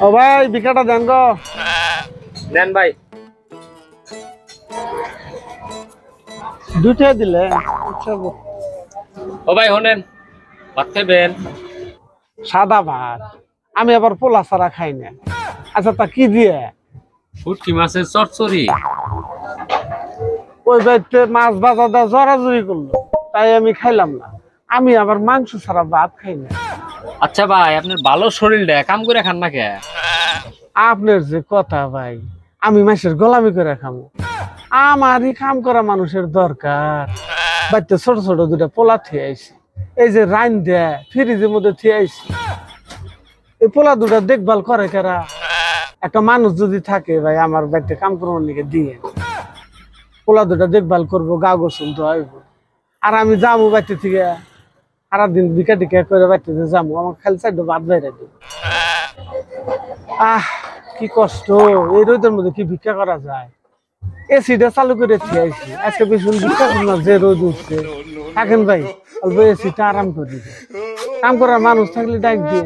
ও ভাই ভিক্ষাটা দেন গো। দেন ভাই। দুইটা দিলে আচ্ছা। ও ভাই শোনেন, ভাত খাইবেন? সাদা ভাত, আমি আবার পোলা ছাড়া খাই না। আচ্ছা তা কি দিয়ে? শুটকি মাছের চচ্চড়ি। ওই বাড়িতে মাছ ভাজা দেওয়া জড়াজড়ি করলো, তাই আমি খাইলাম না। আমি আবার মাংস ছাড়া ভাত খাই না। আচ্ছা ভাই, আপনার ভালো শরীরটা কাম করে খান না কে? আপনার যে কথা ভাই, আমি মাসের গোলামি করে খাবো? আমারই কাম করা মানুষের দরকার। বাড়িতে ছোট ছোট দুটা পোলা থিয়ে আইছি, এই যে রাইন দেয় ফ্রিজের মধ্যে থিয়ে আইছি। এই পোলা দুটা দেখভাল করে কারা? একটা মানুষ যদি থাকে ভাই আমার বাড়িতে কাম করার লিগে দিয়ে, পোলা দুটা দেখভাল করবো, গা গোসল ধোয়াইব। আর আমি যাবো বাড়িতে থেকে সারাদিন বিকা টিকা করে বাড়িতে যাবো, আমার খালি চাইড ভাত বাইরে দিব। আহ কি কষ্ট, এই রোদের মধ্যে কি ভিক্ষা করা যায়? এসিটা চালু করে থিয়াইছি, আজকে বেশি ভিক্ষা করুন না, যে রোদ উঠছে। থাকেন ভাই, অল্প এসিটা আরাম করে দিবে। কাম করার মানুষ থাকলে ডাক দিয়ে।